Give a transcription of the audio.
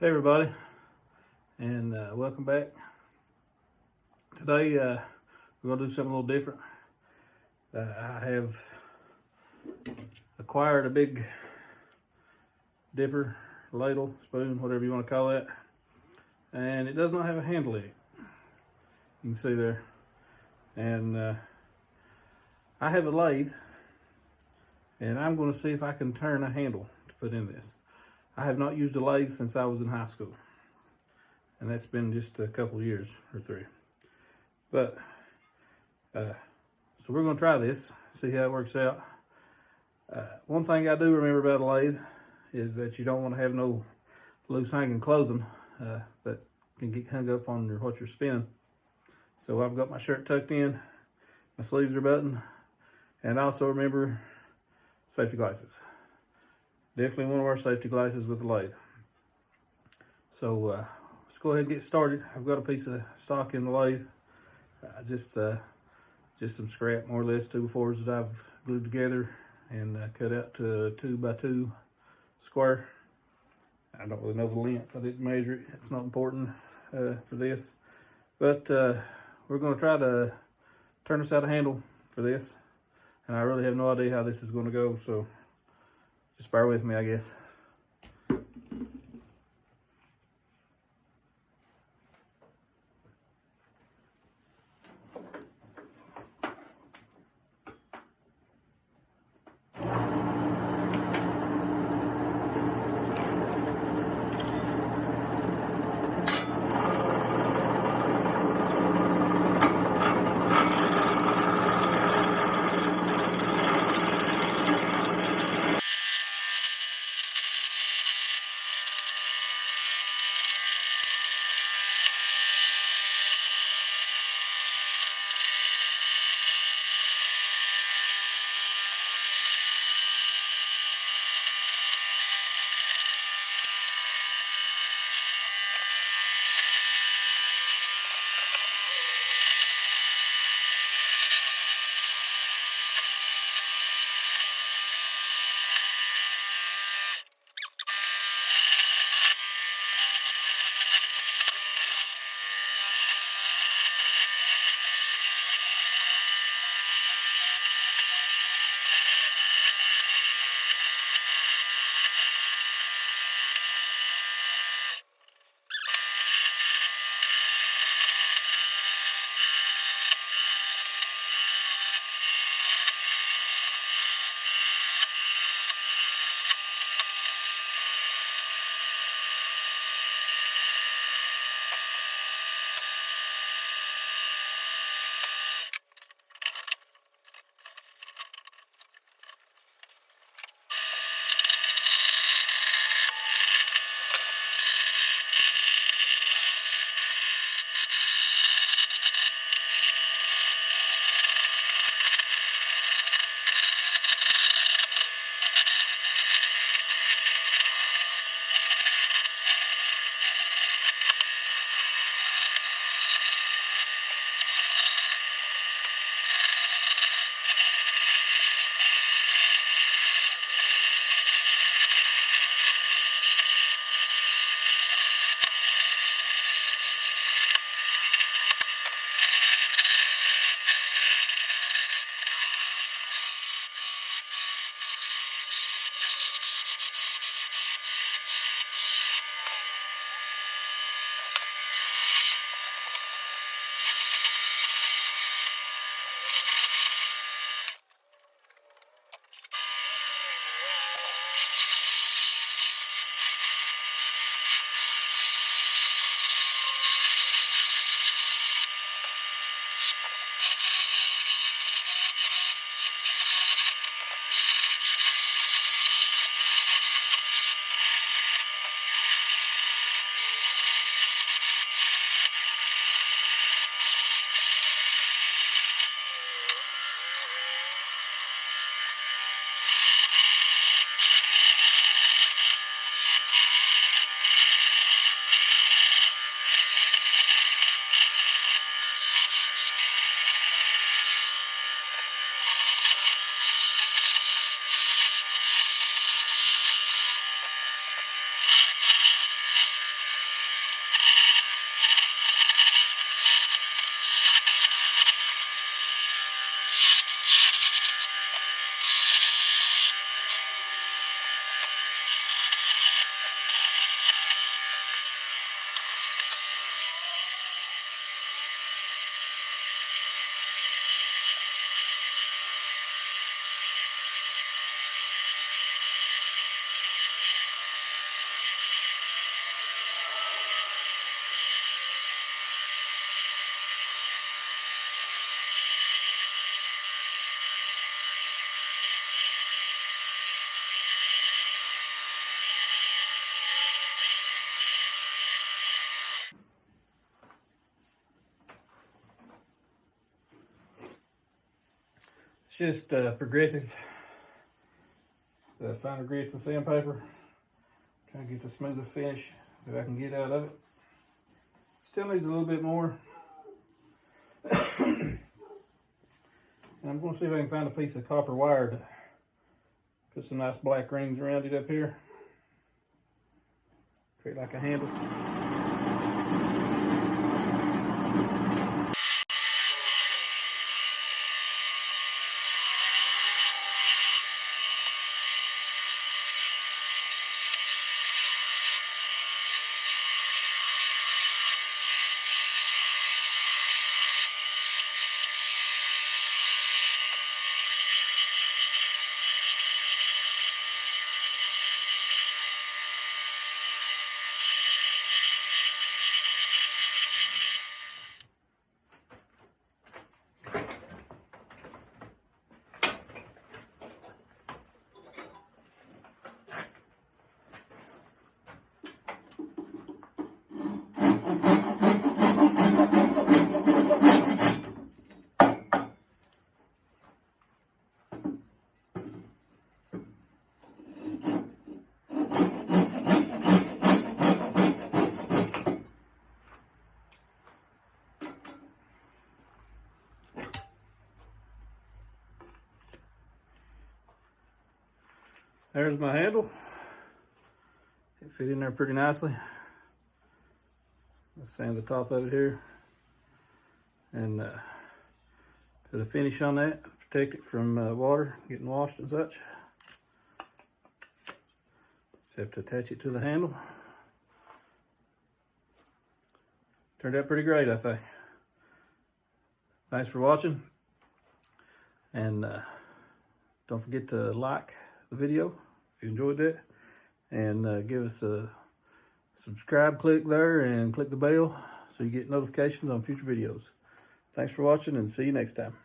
Hey everybody, and welcome back. Today we're going to do something a little different. I have acquired a big dipper, ladle, spoon, whatever you want to call it, and it does not have a handle in it. You can see there. And I have a lathe, and I'm going to see if I can turn a handle to put in this. I have not used a lathe since I was in high school, and that's been just a couple of years or three. But so we're going to try this, see how it works out. One thing I do remember about a lathe is that you don't want to have no loose hanging clothing that can get hung up on what you're spinning. So I've got my shirt tucked in, my sleeves are buttoned, and I also remember safety glasses. Definitely one of our safety glasses with the lathe. So let's go ahead and get started. I've got a piece of stock in the lathe. Just some scrap, more or less, 2x4s that I've glued together and cut out to a 2x2 square. I don't really know the length. I didn't measure it. It's not important for this. But we're going to try to turn this out a handle for this. And I really have no idea how this is going to go, so just bear with me, I guess. It's just progressive, the finer grits and sandpaper. Trying to get the smoothest finish that I can get out of it. Still needs a little bit more. And I'm going to see if I can find a piece of copper wire to put some nice black rings around it up here. Create like a handle. There's my handle. It fit in there pretty nicely. Let's sand the top of it here and put a finish on that, protect it from water getting washed and such. Just have to attach it to the handle. Turned out pretty great, I think. Thanks for watching, and don't forget to like the video if you enjoyed that, and give us a subscribe, click there, and click the bell so you get notifications on future videos. Thanks for watching, and see you next time.